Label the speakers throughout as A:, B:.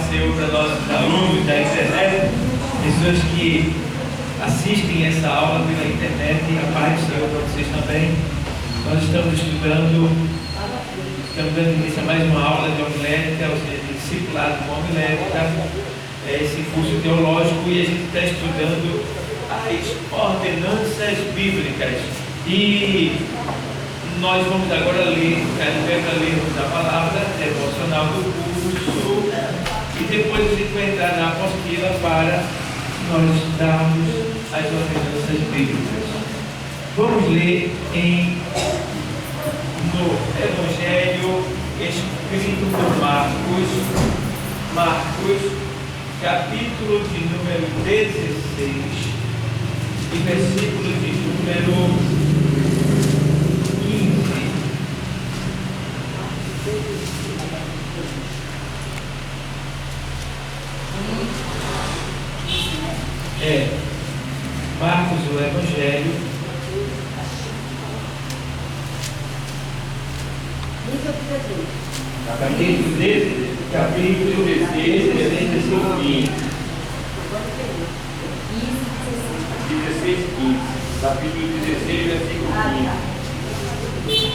A: apareceu para nossos alunos da internet, pessoas que assistem essa aula pela internet, e a paz do Senhor para vocês também. Nós estamos dando início a mais uma aula de homilética, ou seja, de discipulado com homilética, esse curso teológico, e a gente está estudando as ordenanças bíblicas. E nós vamos agora ler, quero ver para lermos a palavra devocional do curso, e depois a gente vai entrar na apostila para nós darmos as ordenanças bíblicas. Vamos ler no Evangelho escrito por Marcos, capítulo de número 16 e versículo de número 15. Marcos, o Evangelho, capítulo 16, versículo 15. 16, 15. Capítulo 16, versículo 15.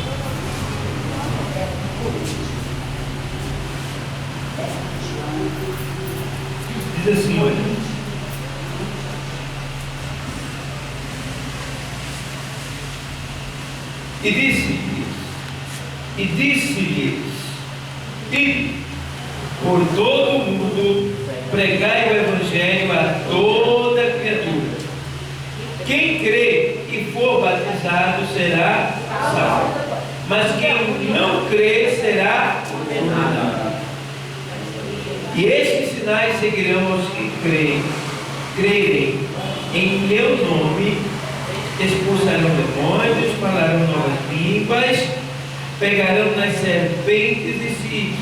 A: Diz assim, olha. E disse-lhes: ide por todo o mundo, pregai o Evangelho a toda criatura. Quem crê e for batizado será salvo, mas quem não crê será condenado. E estes sinais seguirão aos que crerem em meu nome: expulsarão demônios, falarão novas línguas, pegarão nas serpentes, e se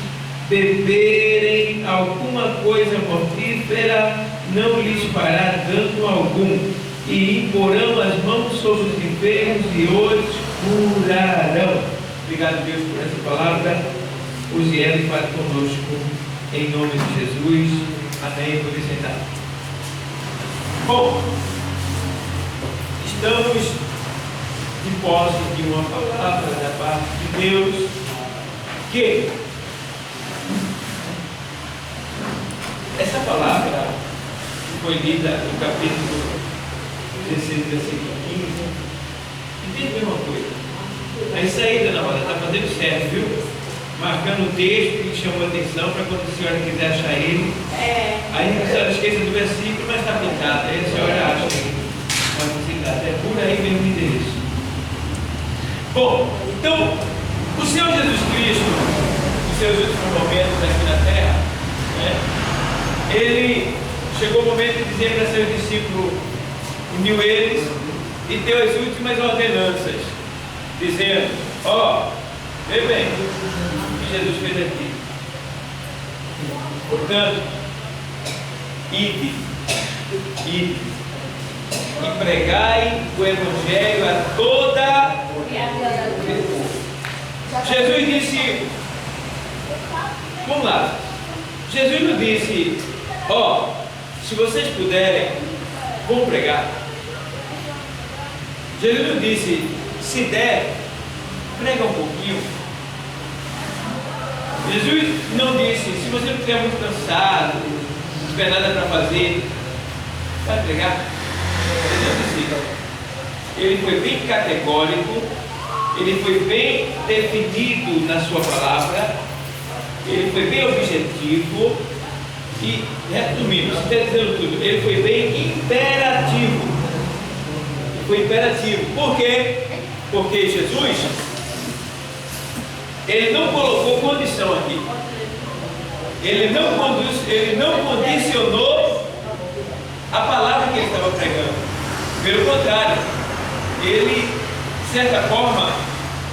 A: beberem alguma coisa mortífera, não lhes fará dano algum, e imporão as mãos sobre os enfermos e os curarão. Obrigado, Deus, por essa palavra. Use ela e fale conosco, em nome de Jesus. Amém. Por sentar. Bom, estamos de posse de uma palavra da parte de Deus, que essa palavra foi lida no capítulo 16, versículo 15. Entende a mesma coisa? Aí saída na hora, está fazendo certo, viu? Marcando o texto que chamou a atenção para quando a senhora quiser achar ele. Aí a senhora esqueça do versículo, mas está pintado. Aí a senhora acha ele. É por aí mesmo o endereço. Bom, então, o Senhor Jesus Cristo, nos seus últimos momentos aqui na terra, ele chegou o momento de dizer para seus discípulos, uniu eles e deu as últimas ordenanças, dizendo: vê bem o que Jesus fez aqui. Portanto, ide e pregai o Evangelho a toda criatura. Jesus disse, vamos lá, Jesus não disse: se vocês puderem, vão pregar. Jesus não disse: se der, prega um pouquinho. Jesus não disse: se você não estiver muito cansado, não tiver nada para fazer, vai pregar. Ele foi bem categórico, ele foi bem definido na sua palavra, ele foi bem objetivo e, resumindo, se está dizendo tudo, ele foi bem imperativo. Foi imperativo. Por quê? Porque Jesus, ele não colocou condição aqui. Ele não condicionou a palavra que ele estava pregando. Pelo contrário, ele, de certa forma,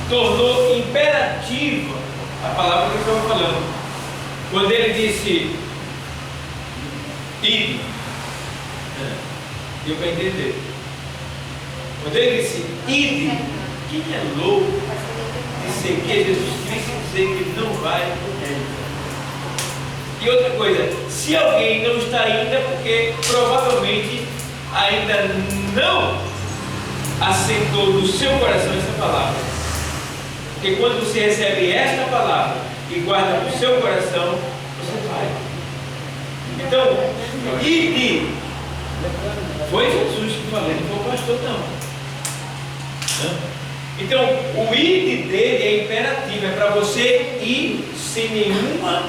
A: tornou imperativa a palavra que ele estava falando. Quando ele disse: ide, deu para entender. Quando ele disse: ide, quem é louco de seguir Jesus Cristo e dizer que não vai? E outra coisa, se alguém não está indo é porque provavelmente ainda não assentou no seu coração essa palavra. Porque quando você recebe esta palavra e guarda no seu coração, você vai. Então, ide. Foi Jesus que falou, não foi o pastor não. Então, o ide dele é imperativo, é para você ir sem nenhuma.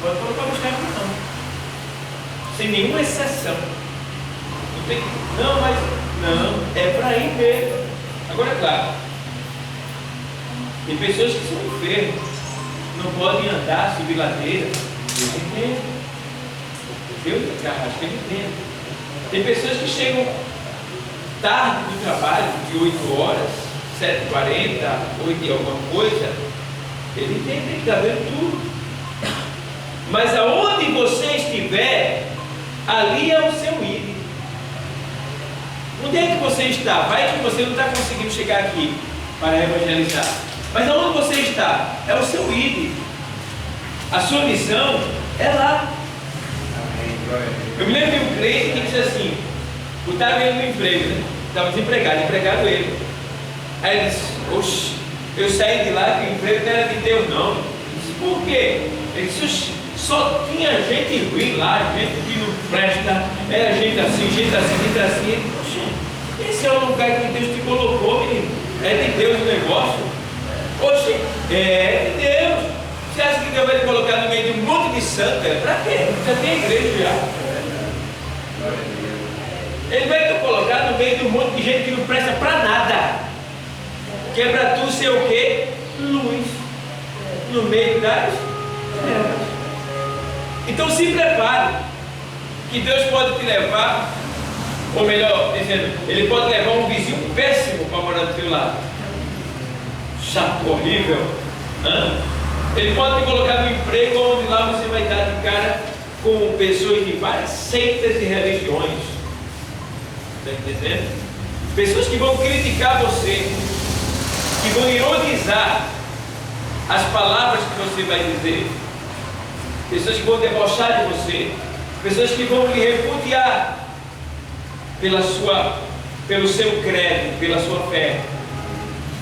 A: Pode colocar obstáculo não. Sem nenhuma exceção. Não, mas não, é para ir mesmo. Agora, claro, tem pessoas que são enfermas, não podem andar, subir ladeira. Deus entende. Deus acho que ele entende. Tem pessoas que chegam tarde do trabalho, de 8 horas, 7h40, 8 e alguma coisa. Ele entende, ele está vendo tudo. Mas aonde você estiver, ali é o seu ir. Onde é que você está? Vai que você não está conseguindo chegar aqui para evangelizar. Mas aonde você está? É o seu ir. A sua missão é lá. Eu me lembro de um crente que disse assim: eu estava indo no emprego, né? Estava desempregado, empregado ele. Aí ele disse: oxe, eu saí de lá que o emprego não era de Deus, não. Eu disse: por quê? Ele disse: só tinha gente ruim lá, gente que não presta, era gente assim, gente assim, gente assim. Ele disse: oxe, esse é o lugar que Deus te colocou, menino. É de Deus o negócio. Oxe, é de Deus. Você acha que Deus vai te colocar no meio de um monte de santo? Para quê? Já tem igreja já. Ele vai te colocar no meio de um monte de gente que não presta para nada. Que é para tu ser o quê? Luz. No meio das trevas. Então se prepare. Que Deus pode te levar, ou melhor dizendo, Ele pode levar um vizinho péssimo para morar do teu lado. Chato, horrível. Ele pode te colocar no emprego onde lá você vai dar de cara com pessoas de várias seitas e religiões. Está entendendo? Pessoas que vão criticar você, que vão ironizar as palavras que você vai dizer, pessoas que vão debochar de você, pessoas que vão lhe repudiar pelo seu credo, pela sua fé.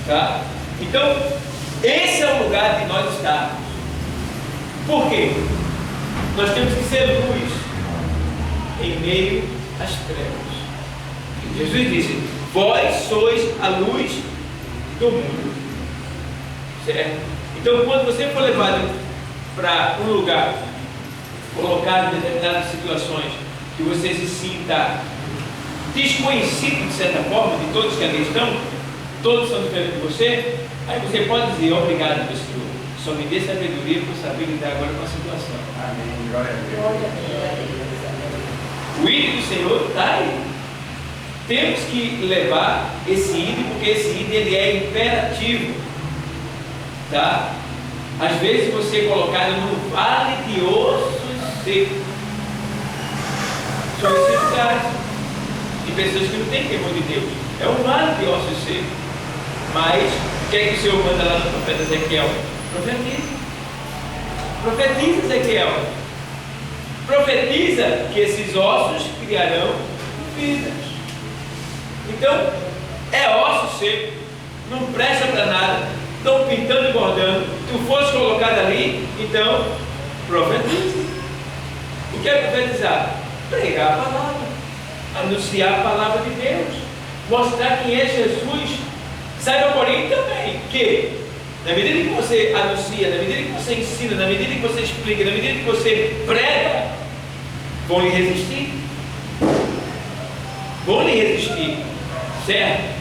A: Tá? Então, esse é o lugar de nós estarmos. Por quê? Nós temos que ser luz em meio às trevas. Jesus disse: vós sois a luz do mundo. Certo? Então, quando você for levado para um lugar, colocado em determinadas situações, que você se sinta desconhecido de certa forma de todos que ali estão, todos são diferentes de você, aí você pode dizer: obrigado, meu Senhor, só me dê sabedoria para saber lidar agora com a situação. Amém. Glória a Deus. O ídolo do Senhor está aí. Temos que levar esse ídolo, porque esse ídolo ele é imperativo. Tá? Às vezes você colocar no vale de ossos secos. São esses casos de pessoas que não têm temor de Deus. É um vale de ossos secos. Mas o que é que o Senhor manda lá no profeta Ezequiel? Profetiza. Profetiza, Ezequiel. Profetiza que esses ossos criarão vidas. Então, é osso seco, não presta para nada, estão pintando e bordando. Tu fosse colocado ali, então profetiza. O que é profetizar? Pregar a palavra, anunciar a palavra de Deus, mostrar quem é Jesus. Saiba, porém, também que na medida que você anuncia, na medida que você ensina, na medida que você explica, na medida que você prega, vão lhe resistir. Vão lhe resistir, certo?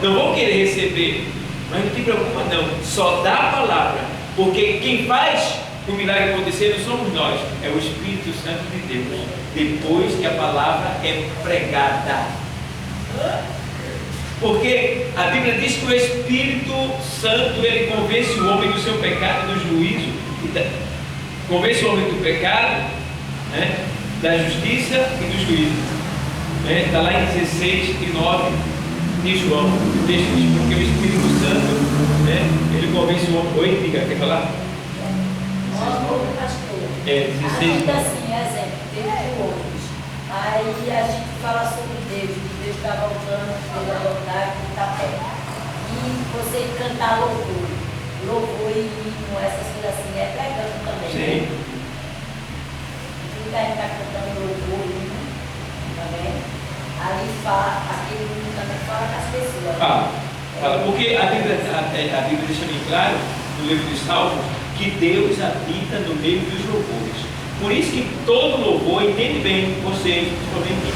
A: Não vão querer receber, mas não te preocupa não, só dá a palavra, porque quem faz o milagre acontecer não somos nós, é o Espírito Santo de Deus, depois que a palavra é pregada. Porque a Bíblia diz que o Espírito Santo ele convence o homem do seu pecado, do juízo, convence o homem do pecado, né, da justiça e do juízo. Está lá em 16 e 9 de João. O texto diz: porque o Espírito Santo, ele convence o homem. Oi, diga, quer falar? 16.
B: Ainda assim, exemplo, teve outros. Aí a gente fala sobre Deus, que Deus está voltando, que Deus vai voltar, que está perto. E você cantar louvor, louvor e hino, essas coisas assim, é pregando também.
A: Sim.
B: Né? Tudo a gente está cantando louvor, hino, também. Ali fala, aquele hino também fala com as pessoas.
A: Fala, porque a Bíblia deixa bem claro, no livro dos Salmos, que Deus habita no meio dos louvores. Por isso que todo louvor, entende bem vocês, principalmente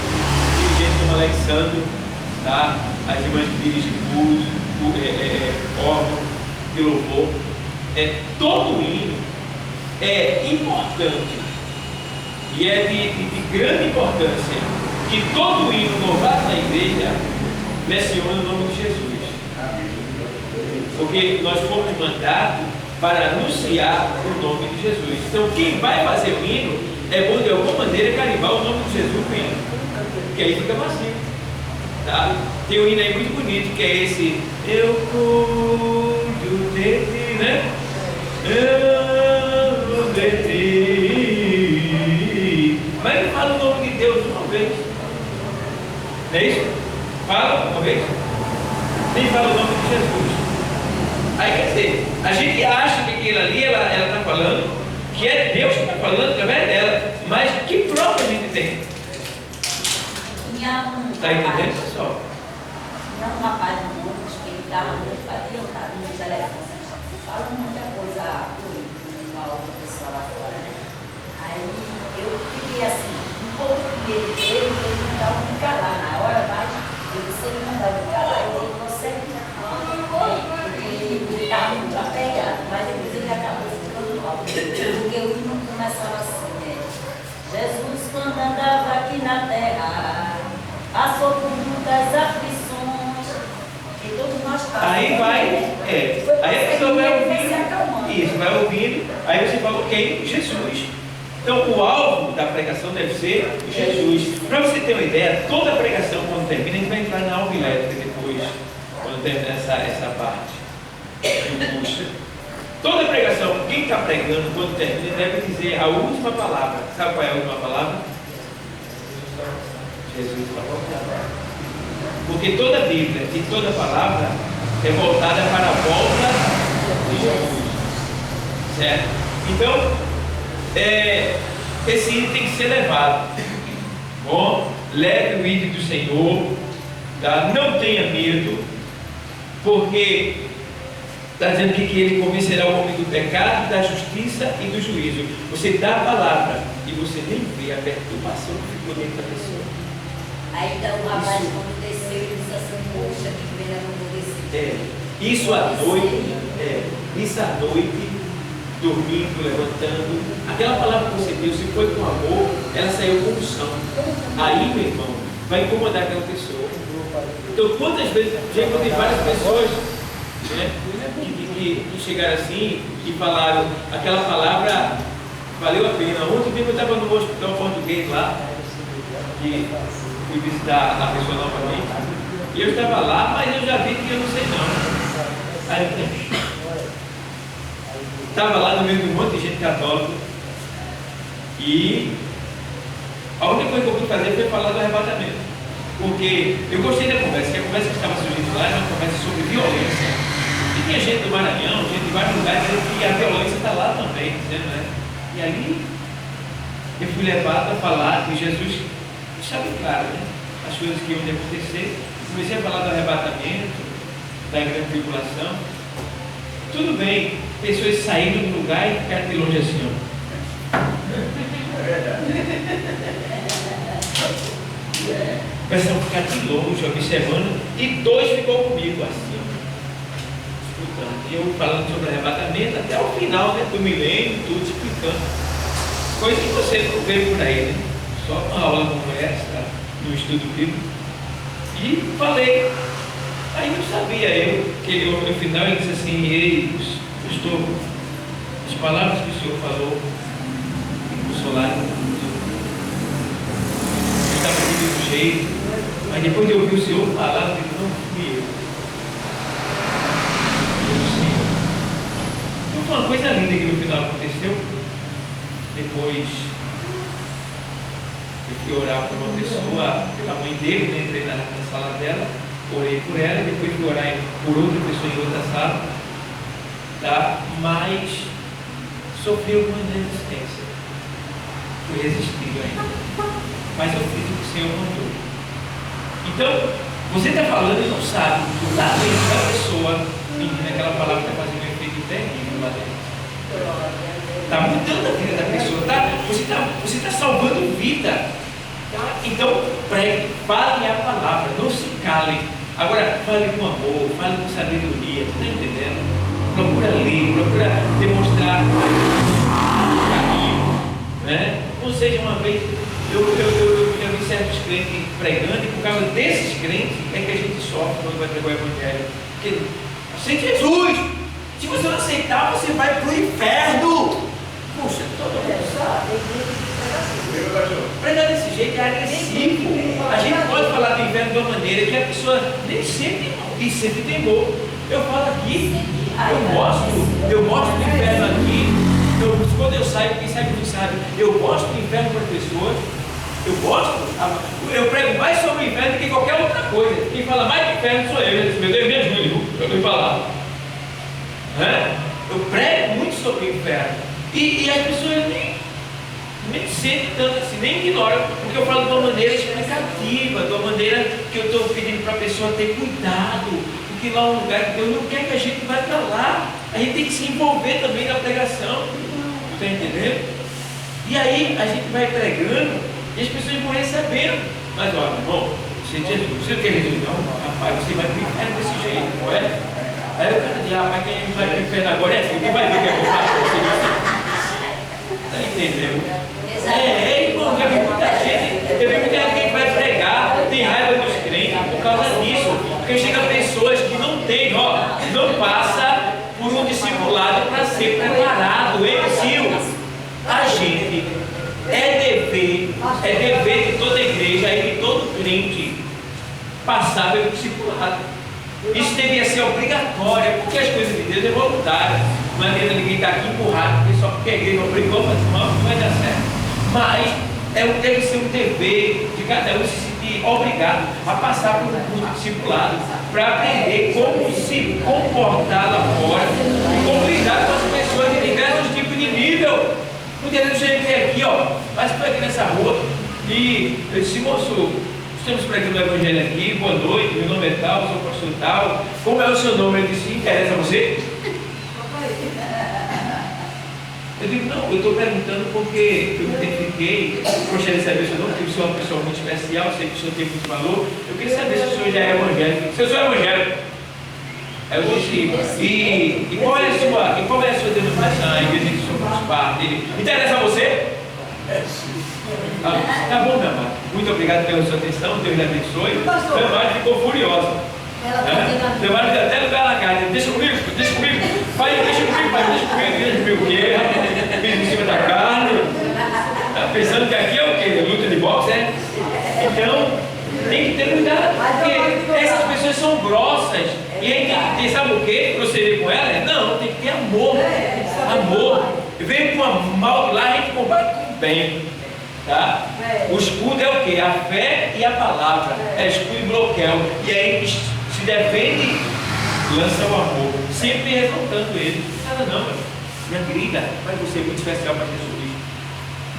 A: dirigentes como Alexandre, tá? As irmãs que dirigem órgão de louvor, todo hino é importante e é de grande importância que todo hino louvado na igreja menciona o nome de Jesus. Porque nós fomos mandados para anunciar o nome de Jesus. Então, quem vai fazer o hino é bom de alguma maneira carimbar o nome de Jesus no hino, porque aí fica macio. Tá? Tem um hino aí muito bonito que é esse: eu cuido de ti, né? Eu de ti. Mas ele fala o nome de Deus uma vez. Não é isso? Fala uma vez. Nem fala o nome de Jesus. Aí quer dizer, a gente acha que aquilo ali ela está falando, que é Deus que está falando através dela, mas que prova a gente tem? Está entendendo, pessoal?
B: Tinha um rapaz no mundo que ele estava muito adiantado no telefone, fala muita coisa com uma outra pessoa lá fora, né? Aí eu fiquei assim, um pouco de medo dele, porque ele não dava me calar na hora, mas eu disse, ele não dava me calar, ele consegue. Porque ele estava muito apegado, mas depois ele acabou ficando mal. Porque o hino começava assim, né? Jesus, quando andava aqui na terra, passou por muitas aflições, que todos nós passamos.
A: Aí vai, aí a pessoa vai ouvindo, isso, vai ouvindo, aí você fala, ok, Jesus. Então o alvo da pregação deve ser Jesus. Para você ter uma ideia, toda a pregação quando termina, a gente vai entrar na aula elétrica depois, quando termina essa parte. Toda a pregação, quem está pregando quando termina deve dizer a última palavra. Sabe qual é a última palavra? Jesus falou. Porque toda a Bíblia e toda a palavra é voltada para a volta de Jesus. Certo? Então, esse item tem que ser levado. Bom, leve o item do Senhor, tá? Não tenha medo, porque está dizendo que ele convencerá o homem do pecado, da justiça e do juízo. Você dá a palavra e você nem vê a perturbação que ficou dentro da pessoa.
B: Aí então o rapaz quando desceu, ele disse assim, poxa, que pena não vou descer.
A: Isso à noite, dormindo, levantando. Aquela palavra que você deu, se foi com amor, ela saiu com unção. Aí, meu irmão, vai incomodar aquela pessoa. Então, quantas vezes, já encontrei várias pessoas, né, que chegaram assim e falaram, aquela palavra valeu a pena. Ontem mesmo eu estava no hospital português lá, que fui visitar a pessoa novamente, e eu estava lá, mas eu já vi que eu não sei não. Aí eu estava lá no meio de um monte de gente católica, e a única coisa que eu pude fazer foi falar do arrebatamento, porque eu gostei da conversa, que a conversa que estava surgindo lá era uma conversa sobre violência. E tinha gente do Maranhão, gente de vários lugares, dizendo que a violência está lá também, dizendo, né? E ali eu fui levado a falar que Jesus estava claro, né? As coisas que iam acontecer. Comecei a falar do arrebatamento, da grande tribulação. Tudo bem, pessoas saíram do lugar e ficaram de longe assim, ó. É verdade. Começaram a ficar de longe, observando, e dois ficou comigo assim, escutando. E eu falando sobre arrebatamento até o final, né, do milênio, tudo explicando. Coisa que você não vê por aí, né? Só uma aula como essa, no estudo bíblico. E falei. Aí não sabia eu que ele, no final ele disse assim, ei, pastor, as palavras que o senhor falou me consolaram. Eu estava aqui do jeito, mas depois de ouvir o senhor falar, eu disse, não fui eu. Então foi uma coisa linda que no final aconteceu. Depois depois eu fui orar por uma pessoa, pela mãe dele, né? Entrei na sala dela, orei por ela, depois fui orar por outra pessoa em outra sala, tá? Mas sofri alguma resistência, fui resistido ainda, mas eu fiz o que o Senhor mandou. Então, você está falando e não sabe, lá dentro da pessoa, menina, aquela palavra está fazendo um efeito terrível lá dentro. Está mudando a vida da pessoa, tá? Você está salvando vida. Tá? Então, pregue, fale a palavra, não se cale. Agora, fale com amor, fale com sabedoria, está entendendo? Procura ler, procura demonstrar o caminho, né? Ou seja, uma vez, eu já vi certos crentes pregando, e por causa desses crentes é que a gente sofre quando vai pregar o Evangelho. Porque, aceite Jesus! Se você não aceitar, você vai para o inferno! Puxa, todo mundo sabe. Pregar desse jeito é agressivo. A gente pode falar do inferno de uma maneira que a pessoa nem sempre temor. Eu falo aqui, eu mostro o inferno aqui. Quando eu saio, quem sabe não sabe, eu mostro o inferno para as pessoas. Eu prego mais sobre o inferno do que qualquer outra coisa. Quem fala mais do inferno sou eu. Meu Deus, me ajude, eu estou falando. Eu prego muito sobre o inferno. E as pessoas nem sentem tanto assim, nem ignoram, porque eu falo de uma maneira explicativa, de uma maneira que eu estou pedindo para a pessoa ter cuidado, porque lá é um lugar que Deus não quer que a gente vá para lá. A gente tem que se envolver também na pregação. Está entendendo? E aí a gente vai pregando e as pessoas vão recebendo. Mas olha, irmão, você não quer Jesus? Não, rapaz, você vai para o inferno desse jeito, não é? Aí o cara diz, rapaz, quem vai para o inferno agora é filho, quem vai ver que é bom. Está entendendo? Irmão, eu vi muita gente que vai pregar, tem raiva dos crentes por causa disso. Porque chega pessoas que não tem, não passa por um discipulado para ser preparado. A gente é dever de toda igreja e de todo crente passar pelo discipulado. Isso devia ser obrigatório, porque as coisas de Deus é voluntário. Não adianta ninguém estar aqui empurrado, porque a igreja obrigou, mas não vai dar certo. Mas deve ser um dever de cada um se sentir obrigado a passar por um curso discipulado para aprender como se comportar lá fora e como lidar com as pessoas de diversos tipos de nível. Um dia eu cheguei aqui, mas foi aqui nessa rua e eu disse, moço, estamos pregando o Evangelho aqui, boa noite, meu nome é tal, sou pastor tal, como é o seu nome? Ele disse, interessa a você? Eu digo, não, eu estou perguntando porque eu me identifiquei, gostaria de saber o seu nome, porque o senhor é uma pessoa muito especial, sei que o senhor tem muito valor, eu queria saber se o senhor já é evangélico. Se eu sou evangélico. Aí eu disse, e qual é a sua denominação, a igreja que o senhor faz parte? Ele, interessa a você? Tá bom, meu amado, muito obrigado pela sua atenção, Deus lhe abençoe. Meu marido ficou furioso. Meu marido até lugar na casa, deixa comigo, pai, deixa comigo o quê? Fiz em cima da carne, tá pensando que aqui é o quê? Luta de boxe, né? Então, tem que ter cuidado, porque essas pessoas são grossas, e aí tem que ter, sabe o quê? Proceder com elas? Não, tem que ter amor, veio com a mal lá, a gente combate com o bem, tá? O escudo é o quê? A fé e a palavra, é escudo e bloqueio, e aí se defende, lança o amor, sempre ressaltando ele. Nada não, minha querida, mas você é muito especial para Jesus.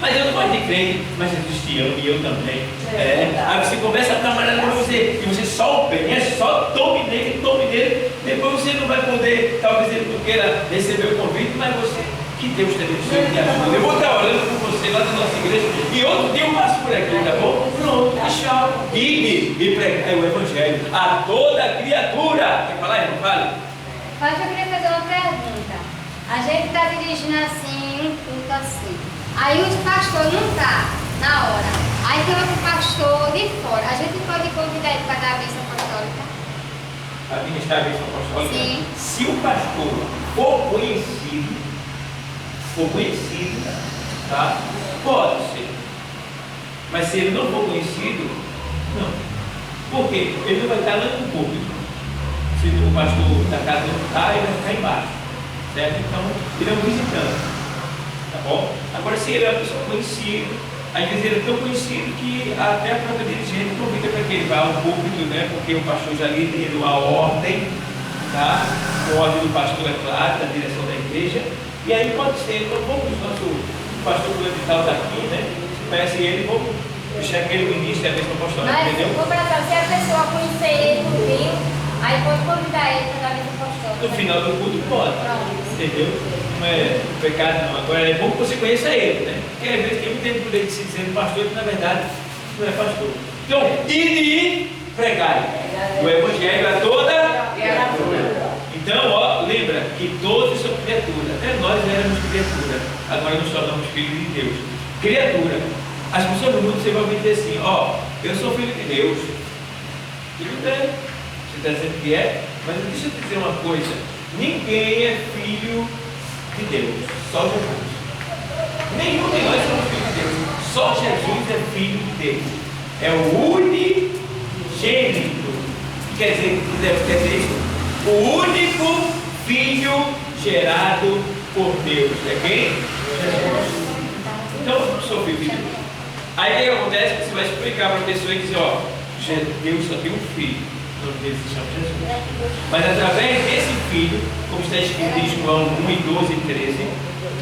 A: Mas eu não gosto de crente, mas Jesus te ama e eu também. Aí você começa a trabalhar com você, e você só o bem, só tome nele, depois você não vai poder, talvez ele não queira receber o convite, mas você, que Deus te abençoe e te ajude. Eu vou estar orando por você lá na nossa igreja, e outro dia eu passo por aqui, tá bom? Pronto, tchau. E pregar o Evangelho a toda criatura. Quer falar, irmão? Fale.
C: Mas eu queria fazer uma pergunta. A gente está dirigindo assim, um culto assim. Aí o pastor não está na hora. Aí tem outro pastor de fora. A gente pode convidar ele para dar a bênção apostólica?
A: Administrar a bênção apostólica?
C: Sim.
A: Se o pastor for conhecido, tá? Pode ser. Mas se ele não for conhecido, não. Por quê? Ele não vai estar lá no público. Se o pastor da casa não está, ele vai ficar embaixo. Certo? Então, ele é um visitante. Tá Bom, agora se ele é uma pessoa conhecida, às vezes ele é tão conhecido que até a própria dirigente convida para que ele vá ao púlpito, né? Porque o pastor já lhe deu a ordem, tá? A ordem do pastor, é claro, da direção da igreja. E aí pode ser, então vamos, nosso pastor Clevital está aqui, né? Se conhece ele, vamos deixar que ele ministre a mesma apostólica,
C: Mas
A: entendeu?
C: se a pessoa conhecer ele no Rio, aí pode convidar ele para dar a mesa apostólica.
A: No final do culto pode, entendeu? Não é pecado não. Agora é bom que você conheça ele, né? Porque às vezes tem muito tempo por ele se dizendo pastor e na verdade não é pastor. Então, ide e pregai o evangelho a toda criatura. Então, ó, lembra que todos são criaturas, até nós éramos criatura, agora nos tornamos filhos de Deus. Criatura. As pessoas do mundo sempre vão dizer assim, ó, eu sou filho de Deus. Tudo bem, você está dizendo que é, mas deixa eu te dizer uma coisa, ninguém é filho de Deus, só Jesus. Nenhum de nós somos filhos de Deus, só Jesus é filho de Deus. É o unigênito, quer dizer isso? O único filho gerado por Deus. É quem? Jesus. Então, eu sou filho de Deus. Aí o que acontece? Você vai explicar para a pessoa e dizer, ó, Deus só tem um filho, o nome dele se chama Jesus. Mas através desse filho, como está escrito em João 1, 12 e 13,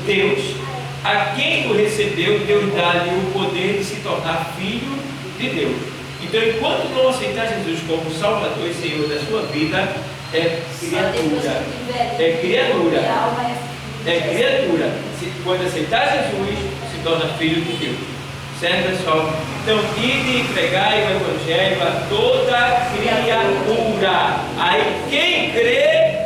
A: Deus, a quem o recebeu, Deus dá-lhe o poder de se tornar filho de Deus. Então, enquanto não aceitar Jesus como Salvador e Senhor da sua vida, é criatura. É criatura. É criatura. Quando aceitar Jesus, se torna filho de Deus. Certo, pessoal? Então, ide e pregai o evangelho a toda criatura. Aí, quem crê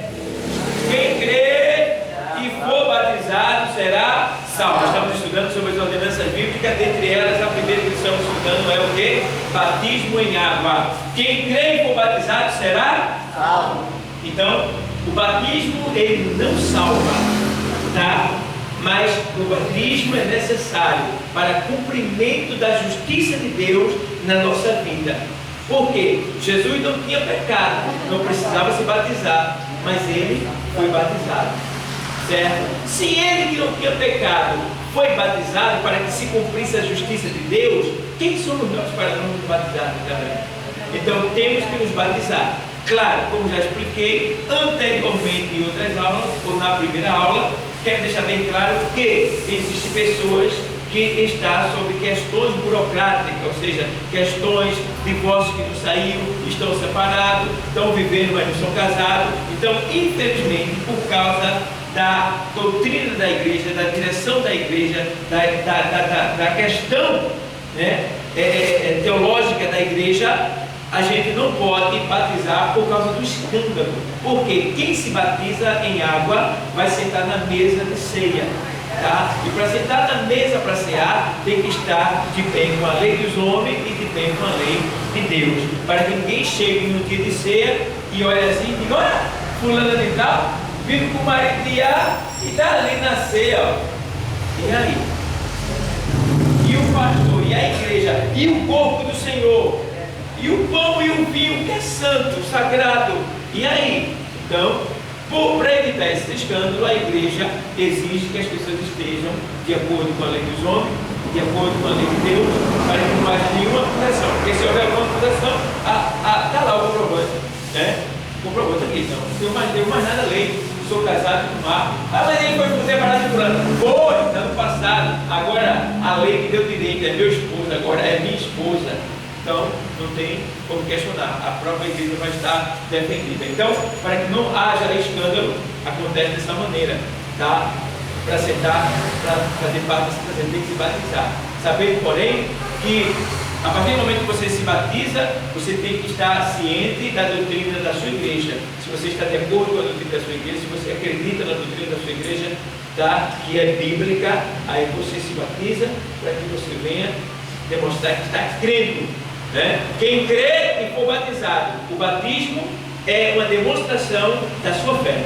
A: e for batizado será salvo. Estamos estudando sobre as ordenanças bíblicas, dentre elas, a primeira que estamos estudando é o quê? Batismo em água. Quem crê e for batizado será salvo. Então, o batismo, ele não salva, tá? Mas o batismo é necessário para cumprimento da justiça de Deus na nossa vida. Por quê? Jesus não tinha pecado, não precisava se batizar, mas ele foi batizado, certo? Se ele que não tinha pecado foi batizado para que se cumprisse a justiça de Deus, quem somos nós para não nos batizar também? Então temos que nos batizar. Claro, como já expliquei anteriormente em outras aulas, ou na primeira aula, quero deixar bem claro que existem pessoas que estão sobre questões burocráticas, ou seja, questões de divórcio que não saiu, estão separados, estão vivendo, mas não são casados. Então, infelizmente, por causa da doutrina da igreja, da direção da igreja, da questão, né, teológica da igreja, a gente não pode batizar por causa do escândalo, porque quem se batiza em água vai sentar na mesa de ceia, tá? E para sentar na mesa para cear, tem que estar de bem com a lei dos homens e de bem com a lei de Deus, para que ninguém chegue no dia de ceia e olhe assim e diga, olha, fulana de tal, vive com o marido de A e está ali na ceia, ó. E aí? E o pastor, e a igreja, e o corpo do Senhor, e o pão e o vinho que é santo, sagrado. E aí? Então, para evitar esse escândalo, a igreja exige que as pessoas estejam de acordo com a lei dos homens, de acordo com a lei de Deus, para que não haja nenhuma acusação. Porque se houver alguma acusação, está lá o comprovante, né? O comprovante aqui, não tenho mais nada a lei, sou casado com o mar. Ah, mas ele foi separado de fulano. Foi, ano passado. Agora, a lei que deu direito é meu esposo, agora é minha esposa. Então, não tem como questionar, a própria igreja vai estar defendida. Então, para que não haja escândalo, acontece dessa maneira, tá? Para sentar, para fazer parte desse processo, tem que se batizar. Sabendo, porém, que a partir do momento que você se batiza, você tem que estar ciente da doutrina da sua igreja. Se você está de acordo com a doutrina da sua igreja, se você acredita na doutrina da sua igreja, tá? Que é bíblica, aí você se batiza para que você venha demonstrar que está crendo. Né? Quem crê e for batizado, o batismo é uma demonstração da sua fé.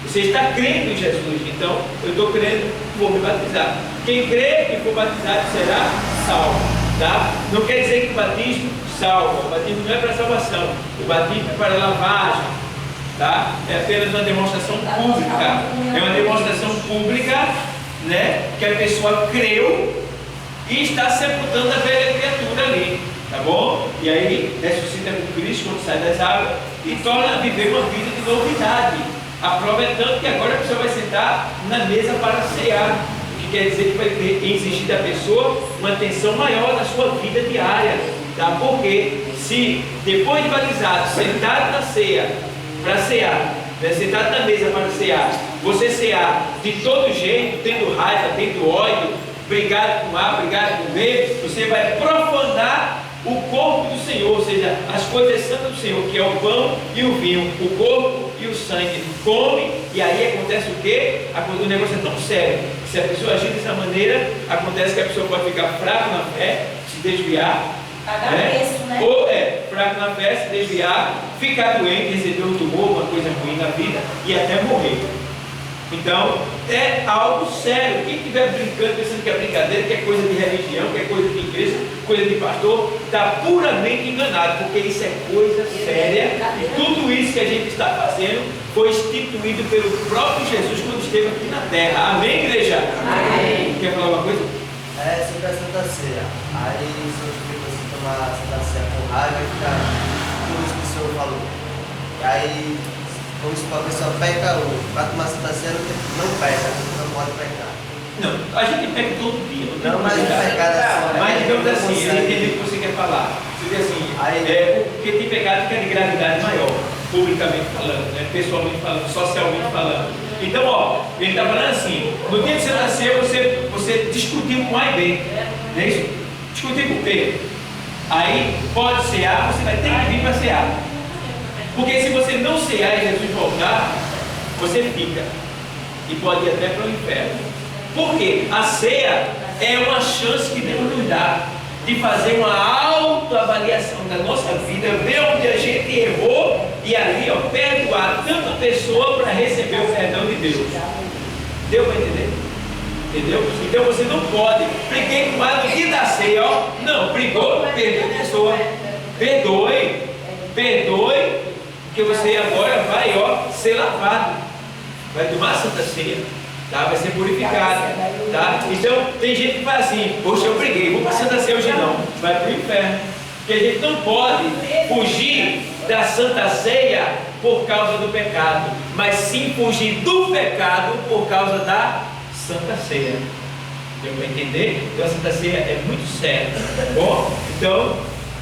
A: Você está crendo em Jesus, então eu estou crendo, vou me batizar. Quem crê e for batizado será salvo, tá? Não quer dizer que o batismo salva, o batismo não é para salvação, o batismo é para lavagem, tá? É apenas uma demonstração pública, é uma demonstração pública, né, que a pessoa creu e está sepultando a velha criatura ali, tá bom? E aí ressuscita com Cristo quando sai das águas e torna a viver uma vida de novidade. A prova é tanto que agora a pessoa vai sentar na mesa para cear, o que quer dizer que vai exigir da pessoa uma atenção maior na sua vida diária, tá? Porque se depois de batizado, sentado na ceia para cear, né, sentado na mesa para cear, você cear de todo jeito, tendo raiva, tendo ódio, brigado com A, brigado com B, você vai profanar o corpo do Senhor, ou seja, as coisas santas do Senhor, que é o pão e o vinho, o corpo e o sangue. Come, e aí acontece o quê? O negócio é tão sério, que se a pessoa agir dessa maneira, acontece que a pessoa pode ficar fraca na fé, se desviar,
B: Pagar preço, né?
A: ou fraco na fé, se desviar, ficar doente, receber um tumor, uma coisa ruim na vida e até morrer. Então, é algo sério. Quem estiver brincando, pensando que é brincadeira, que é coisa de religião, que é coisa de igreja, coisa de pastor, está puramente enganado, porque isso é coisa séria. E tudo isso que a gente está fazendo foi instituído pelo próprio Jesus quando esteve aqui na terra. Amém, igreja?
B: Amém.
A: Quer falar uma coisa?
D: É sobre a Santa Ceia. Aí se eu fico assim, tomar a Santa Ceia com raiva e ficar tudo isso que o senhor falou. E aí, como se a pessoa peca hoje, para tomar a Santa Ceia não peca, não pode pecar.
A: Não, a gente peca todo dia.
D: Não, mas pecado assim.
A: Mas digamos assim, eu entendi o que você quer falar. Você diz assim, porque tem pecado que é de gravidade maior, publicamente falando, né? Pessoalmente falando, socialmente falando. Então, ó, ele está falando assim, no dia que você nasceu, você discutiu com A e B, não é isso? Discutiu com B. Aí pode cear, você vai ter que vir para cear. Porque se você não cear e Jesus voltar, você fica. E pode ir até para o inferno. Por quê? A ceia é uma chance que Deus nos dá de fazer uma autoavaliação da nossa vida, ver onde a gente errou e ali, ó, perdoar tanta pessoa para receber o perdão de Deus. Deu para entender? Entendeu? Então você não pode. Briguei com ela no dia da ceia, ó. Não, brigou, perdoe a pessoa. Perdoe, porque você agora vai, ó, ser lavado. Vai tomar a Santa Ceia. Tá? Vai ser purificado, tá? Então tem gente que fala assim, poxa, eu briguei, vou para Santa Ceia hoje não, vai para o inferno, porque a gente não pode fugir da Santa Ceia por causa do pecado, mas sim fugir do pecado por causa da Santa Ceia. Deu para entender? Então a Santa Ceia é muito séria, tá bom? Então,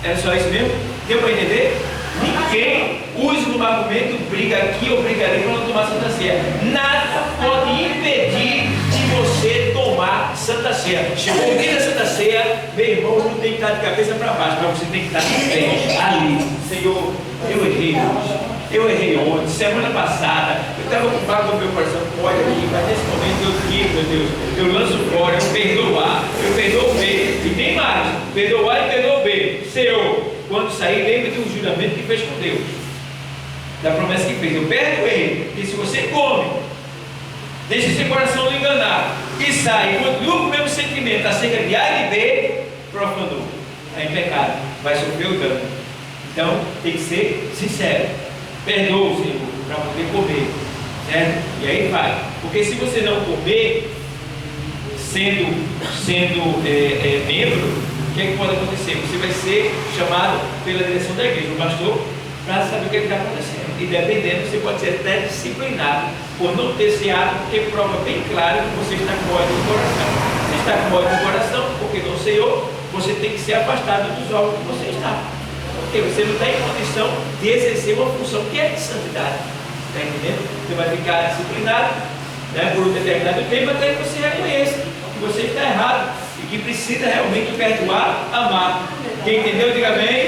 A: é só isso mesmo? Deu para entender? Ninguém use no argumento briga aqui ou briga ali para não tomar Santa Ceia. Nada pode impedir de você tomar Santa Ceia. Chegou o dia da Santa Ceia, meu irmão, não tem que estar de cabeça para baixo, mas você tem que estar de pé, ali. Senhor, eu errei hoje, eu errei ontem, semana passada, eu estava ocupado no meu coração, olha aqui, mas nesse momento eu digo, meu Deus, eu lanço fora, eu perdoo A, eu perdoo B, e tem mais, perdoo A e perdoo B. Senhor, quando sair, lembre de um juramento que fez com Deus, da promessa que fez. Eu perdoei, porque se você come, deixa seu coração lhe enganar e sai, continua com o mesmo sentimento acerca de A e B, profanou, está em pecado, vai sofrer o dano. Então tem que ser sincero, perdoa o Senhor para poder comer, certo? E aí vai, porque se você não comer, sendo membro, o que é que pode acontecer? Você vai ser chamado pela direção da igreja, o pastor, para saber o que está acontecendo. E dependendo, você pode ser até disciplinado por não ter ceado, porque prova bem claro que você está com ódio no coração. Você está com ódio no coração porque não ceou, você tem que ser afastado dos órgãos que você está. Porque você não está em condição de exercer uma função que é de santidade. Está entendendo? Você vai ficar disciplinado, né, por um determinado tempo até que você reconheça que você está errado e que precisa realmente perdoar, amar. Quem entendeu, diga amém.